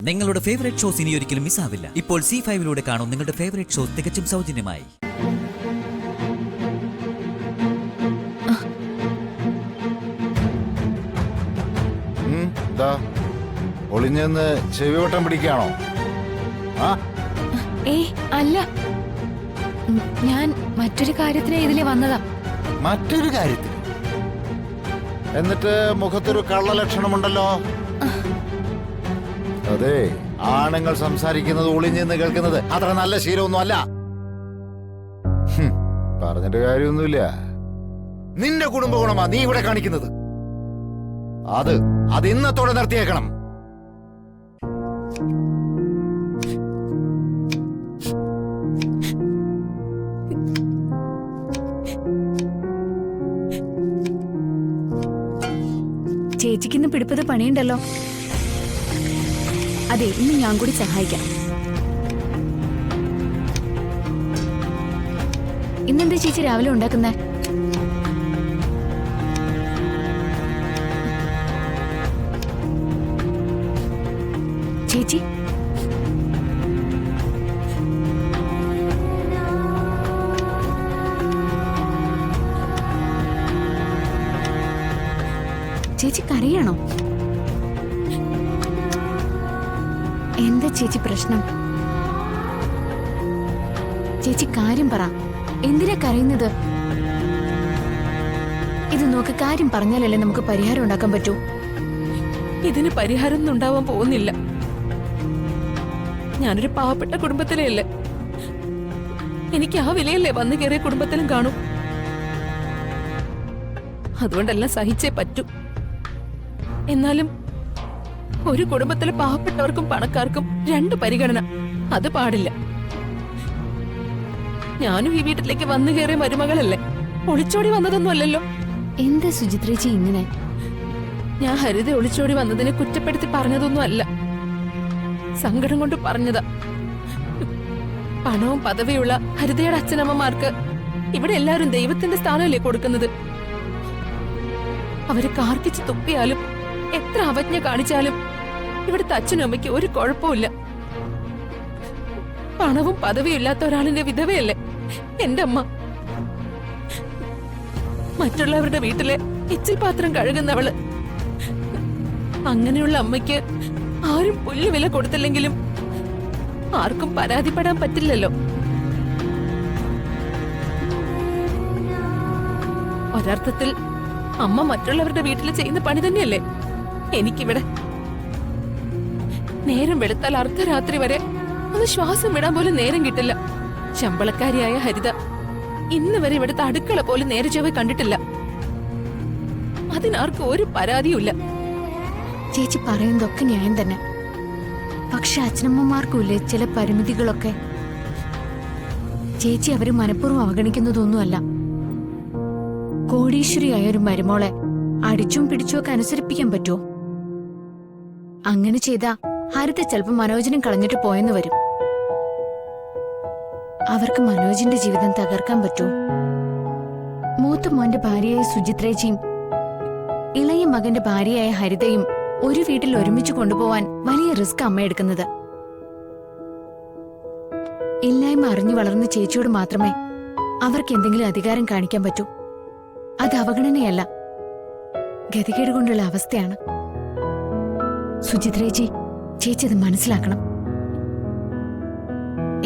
നിങ്ങളുടെ favourite shows ഇനി ഒരിക്കലും മിസ്സാവില്ല. ഇപ്പോൾ C5 കാണും നിങ്ങളുടെ ഫേവറേറ്റ് ഷോസ് തികച്ചും സൗജന്യമായി. ഒളിഞ്ഞെന്ന് ചെവിവട്ടം പിടിക്കുകയാണോ? അല്ല, ഞാൻ മറ്റൊരു കാര്യത്തിന് ഇതിലെ വന്നതാ. മറ്റൊരു കാര്യത്തിന്? എന്നിട്ട് മുഖത്തൊരു കള്ളലക്ഷണമുണ്ടല്ലോ. അതെ, ആണുങ്ങൾ സംസാരിക്കുന്നത് ഒളിഞ്ഞെന്ന് കേൾക്കുന്നത് അത്ര നല്ല ശീലമൊന്നും അല്ല. പറഞ്ഞിട്ട് കാര്യമൊന്നുമില്ല. നിന്റെ കുടുംബ ഗുണമാ നീ ഇവിടെ കാണിക്കുന്നത്. അത് ഇന്നത്തോടെ നിർത്തിയേക്കണം. ചേച്ചിക്കിന്ന് പിടിപ്പത് പണിയുണ്ടല്ലോ. അതെ, ഇന്ന് ഞാൻ കൂടി സഹായിക്കാം. ഇന്നെന്താ ചേച്ചി രാവിലെ ഉണ്ടാക്കുന്നേ? ചേച്ചി ചേച്ചി കരയാണോ? എന്താ ചേച്ചി പ്രശ്നം? ചേച്ചി കാര്യം പറ. എന്തിനാ കരയുന്നത്? ഇത് നോക്ക്, കാര്യം പറഞ്ഞാലല്ലേ നമുക്ക് പരിഹാരം ഉണ്ടാക്കാൻ പറ്റൂ. ഇതിന് പരിഹാരം ഒന്നും ഉണ്ടാവാൻ പോകുന്നില്ല. ഞാനൊരു പാവപ്പെട്ട കുടുംബത്തിലേ അല്ലേ. എനിക്ക് ആ വിലയല്ലേ വന്നു കയറിയ കുടുംബത്തിലും കാണും. അതുകൊണ്ടെല്ലാം സഹിച്ചേ പറ്റൂ. എന്നാലും ഒരു കുടുംബത്തിലെ പാവപ്പെട്ടവർക്കും പണക്കാർക്കും രണ്ട് പരിഗണന, അത് പാടില്ല. ഞാനും ഈ വീട്ടിലേക്ക് വന്നു കയറിയ മരുമകളല്ലേ, ഒളിച്ചോടി വന്നതൊന്നും അല്ലല്ലോ. എന്താ സുചിത്രേച്ചി ഇങ്ങനെ? ഞാൻ ഹരിത ഒളിച്ചോടി വന്നതിനെ കുറ്റപ്പെടുത്തി പറഞ്ഞതൊന്നും അല്ല, സങ്കടം കൊണ്ട് പറഞ്ഞതാ. പണവും പദവിയുള്ള ഹരിതയുടെ അച്ഛനമ്മമാർക്ക് ഇവിടെ എല്ലാവരും ദൈവത്തിന്റെ സ്ഥാനമല്ലേ കൊടുക്കുന്നത്. അവര് കാർക്കിച്ച് തുപ്പിയാലും എത്ര അവജ്ഞ കാണിച്ചാലും ഇവിടുത്തെ അച്ഛനും അമ്മയ്ക്ക് ഒരു കുഴപ്പമില്ല. പണവും പദവിയും ഇല്ലാത്ത ഒരാളിന്റെ വിധവയല്ലേ എന്റെ അമ്മ. മറ്റുള്ളവരുടെ വീട്ടിലെ എച്ചിൽ പാത്രം കഴുകുന്നവള്. അങ്ങനെയുള്ള അമ്മയ്ക്ക് ആരും പുല്ല് വില കൊടുത്തില്ലെങ്കിലും ആർക്കും പരാതിപ്പെടാൻ പറ്റില്ലല്ലോ. ഒരർത്ഥത്തിൽ അമ്മ മറ്റുള്ളവരുടെ വീട്ടിൽ ചെയ്യുന്ന പണി തന്നെയല്ലേ എനിക്കിവിടെ. നേരം വെളുത്താൽ അർദ്ധരാത്രി വരെ ഒന്ന് ശ്വാസം വിടാൻ പോലും നേരം കിട്ടില്ല. ശമ്പളക്കാരിയായ ഹരിത ഇന്ന് വരെ ഇവിടുത്തെ അടുക്കള പോലും നേരെ ചൊവ്വേ കണ്ടിട്ടില്ല. അതിനാർക്കും ഒരു പരാതിയുമില്ല. ചേച്ചി പറയുന്നതൊക്കെ ന്യായം തന്നെ. പക്ഷെ അച്ഛനമ്മമാർക്കുമില്ലേ ചില പരിമിതികളൊക്കെ. ചേച്ചി അവര് മനഃപൂർവ്വം അവഗണിക്കുന്നതൊന്നുമല്ല. കോടീശ്വരിയായ ഒരു മരുമോളെ അടിച്ചും പിടിച്ചുമൊക്കെ അനുസരിപ്പിക്കാൻ പറ്റുമോ? അങ്ങനെ ചെയ്താ ഹരിത ചിലപ്പോൾ മനോജിനും കളഞ്ഞിട്ട് പോയെന്ന് വരും. അവർക്ക് മനോജിന്റെ ജീവിതം തകർക്കാൻ പറ്റുമോ? മൂത്ത മോന്റെ ഭാര്യയായ സുചിത്രേച്ചിയും ഇളയ മകന്റെ ഭാര്യയായ ഹരിതയും ഒരു വീട്ടിൽ ഒരുമിച്ച് കൊണ്ടുപോവാൻ വലിയ റിസ്ക് അമ്മ എടുക്കുന്നത്. ഇല്ലായ്മ അറിഞ്ഞു വളർന്ന ചേച്ചിയോട് മാത്രമേ അവർക്ക് എന്തെങ്കിലും അധികാരം കാണിക്കാൻ പറ്റൂ. അത് അവഗണനയല്ല, ഗതികേട് കൊണ്ടുള്ള അവസ്ഥയാണ്. സുചിത്രേച്ചി, ചേച്ചി അത് മനസ്സിലാക്കണം.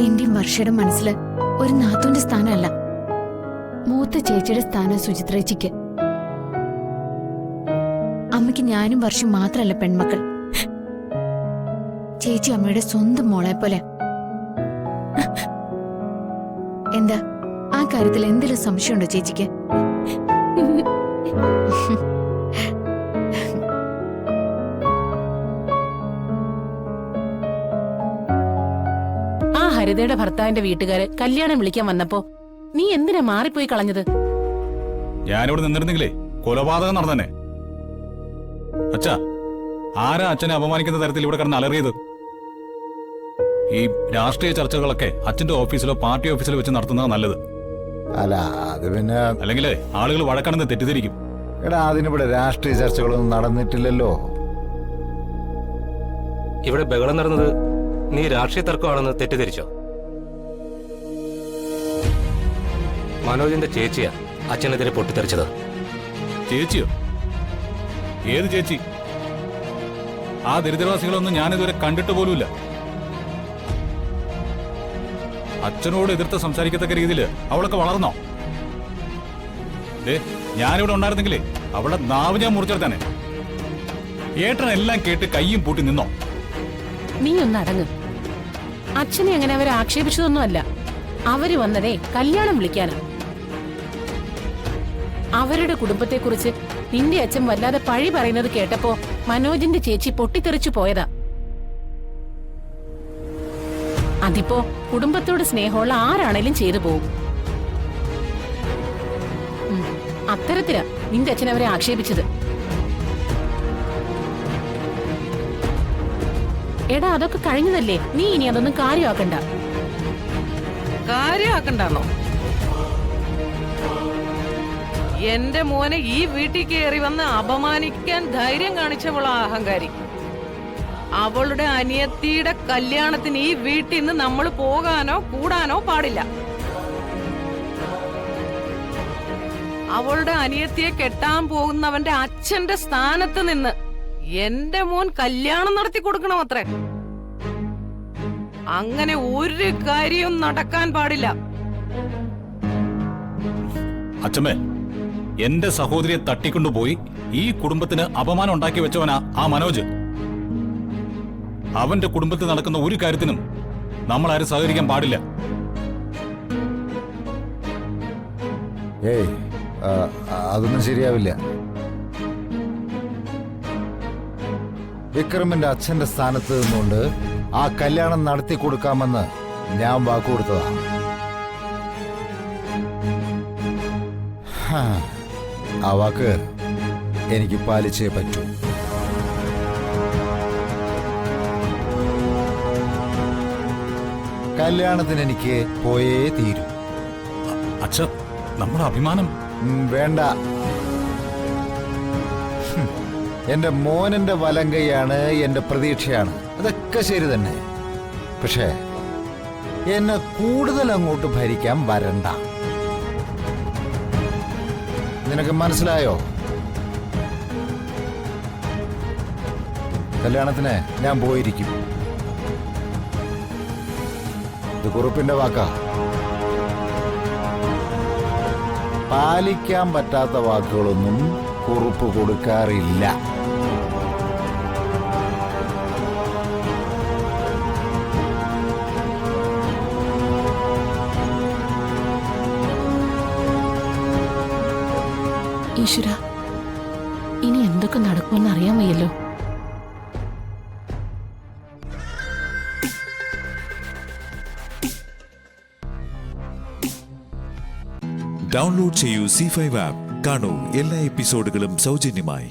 എന്റെയും വർഷയുടെ മനസ്സില് ഒരു നാത്തൂന്റെ സ്ഥാനമല്ല, മൂത്ത ചേച്ചിയുടെ സ്ഥാനം സുചിത്രേച്ചിക്ക്. അമ്മയ്ക്ക് ഞാനും വർഷം മാത്രമല്ല പെൺമക്കൾ. ചേച്ചി അമ്മയുടെ സ്വന്തം മോളെ പോലെ. എന്താ ആ കാര്യത്തിൽ എന്തെങ്കിലും സംശയമുണ്ടോ ചേച്ചിക്ക്? ആ ഹരിതയുടെ ഭർത്താവിന്റെ വീട്ടുകാര് കല്യാണം വിളിക്കാൻ വന്നപ്പോ നീ എന്തിനാ മാറിപ്പോയി കളഞ്ഞത്? ഞാനിവിടെ നിന്നിരുന്നെങ്കിലേ കൊലപാതകം നടന്നെ. അച്ഛാ, ആരാ അച്ഛനെ അപമാനിക്കുന്ന തരത്തിൽ ഇവിടെ കിടന്ന് അലറിയത്? ഈ രാഷ്ട്രീയ ചർച്ചകളൊക്കെ അച്ഛന്റെ ഓഫീസിലോ പാർട്ടി ഓഫീസിലോ വെച്ച് നടത്തുന്നതാ നല്ലത്. അല്ല, അത് പിന്നെ അല്ലെങ്കിലേ ആളുകൾ വഴക്കടന്ന് തെറ്റിദ്ധരിക്കും. എടാ, അതിനിവിടെ രാഷ്ട്രീയ ചർച്ചകളൊന്നും നടന്നിട്ടില്ലല്ലോ. ഇവിടെ ബഹളം നടന്നത് നീ രാഷ്ട്രീയ തർക്കമാണെന്ന് തെറ്റിദ്ധരിച്ചോ? മനോജിന്റെ ചേച്ചിയാ അച്ഛനെതിരെ പൊട്ടിത്തെറിച്ചത്. ചേച്ചിയോ? ഏത് ചേച്ചി? ആ ദരിദ്രവാസികളൊന്നും ഞാനിതുവരെ കണ്ടിട്ട് പോലുമില്ല. അച്ഛനോട് എതിർത്ത് സംസാരിക്കത്തക്ക രീതിയിൽ അവളൊക്കെ വളർന്നോ? ഞാനിവിടെ ഉണ്ടായിരുന്നെങ്കിലേ അവളുടെ നാവ് ഞാൻ മുറിച്ചെടുത്താനെ. ഏട്ടൻ എല്ലാം കേട്ട് കയ്യും പൂട്ടി നിന്നോ? നീ ഒന്ന് അടങ്ങ്. അച്ഛനെ അങ്ങനെ അവരെ ആക്ഷേപിച്ചതൊന്നുമല്ല. അവര് വന്നതേ കല്യാണം വിളിക്കാനാ. അവരുടെ കുടുംബത്തെക്കുറിച്ച് നിന്റെ അച്ഛൻ വല്ലാതെ പഴി പറയുന്നത് കേട്ടപ്പോ മനോജിന്റെ ചേച്ചി പൊട്ടിത്തെറിച്ചു പോയതാ. അതിപ്പോ കുടുംബത്തോട് സ്നേഹമുള്ള ആരാണേലും ചെയ്തു പോകും. അത്തരത്തിലാ നിന്റെ അച്ഛൻ അവരെ ആക്ഷേപിച്ചത്. എടാ, അതൊക്കെ കഴിഞ്ഞതല്ലേ. നീ ഇനി അതൊന്നും കാര്യമാക്കണ്ട. കാര്യമാക്കണ്ടെന്നോ? എന്റെ മോനെ ഈ വീട്ടിൽ കയറി വന്ന് അപമാനിക്കാൻ ധൈര്യം കാണിച്ചവളാ അഹങ്കാരി. അവളുടെ അനിയത്തിയുടെ കല്യാണത്തിന് ഈ വീട്ടിൽ നിന്ന് നമ്മൾ പോകാനോ കൂടാനോ പാടില്ല. അവളുടെ അനിയത്തിയെ കെട്ടാൻ പോകുന്നവന്റെ അച്ഛന്റെ സ്ഥാനത്ത് നിന്ന് എന്റെ മോൻ കല്യാണം നടത്തി കൊടുക്കണം അത്രേ. അങ്ങനെ ഒരു കാര്യവും നടക്കാൻ പാടില്ല. അച്ഛമ്മേ, എന്റെ സഹോദരിയെ തട്ടിക്കൊണ്ടുപോയി ഈ കുടുംബത്തിന് അപമാനം ഉണ്ടാക്കി വെച്ചവനാ ആ മനോജ്. അവന്റെ കുടുംബത്തിൽ നടക്കുന്ന ഒരു കാര്യത്തിനും നമ്മളാരും സഹകരിക്കാൻ പാടില്ല. ഏയ്, അതൊന്നും ശരിയാവില്ല. വിക്രമിന്റെ അച്ഛന്റെ സ്ഥാനത്ത് നിന്നുകൊണ്ട് ആ കല്യാണം നടത്തി കൊടുക്കാമെന്ന് ഞാൻ വാക്കു കൊടുത്തതാ. ആ വാക്ക് എനിക്ക് പാലിച്ചേ പറ്റൂ. കല്യാണത്തിന് എനിക്ക് പോയേ തീരൂ. അച്ഛ, നമ്മുടെ അഭിമാനം. വേണ്ട. എന്റെ മോനെന്റെ വലം കൈയാണ്, എന്റെ പ്രതീക്ഷയാണ്. അതൊക്കെ ശരി തന്നെ. പക്ഷേ എന്നെ കൂടുതൽ അങ്ങോട്ട് ഭരിക്കാൻ വരണ്ട. നിനക്ക് മനസ്സിലായോ? കല്യാണത്തിന് ഞാൻ പോയിരിക്കും. ഇത് കുറുപ്പിന്റെ വാക്കാ. പാലിക്കാൻ പറ്റാത്ത വാക്കുകളൊന്നും കുറുപ്പ് കൊടുക്കാറില്ല. ഈശ്വര, ഇനി എന്തൊക്കെ നടക്കുമെന്ന് അറിയാൻ വയ്യല്ലോ. ഡൗൺലോഡ് ചെയ്യൂ C5 ആപ്പ്. കാണൂ എല്ലാ എപ്പിസോഡുകളും സൗജന്യമായി.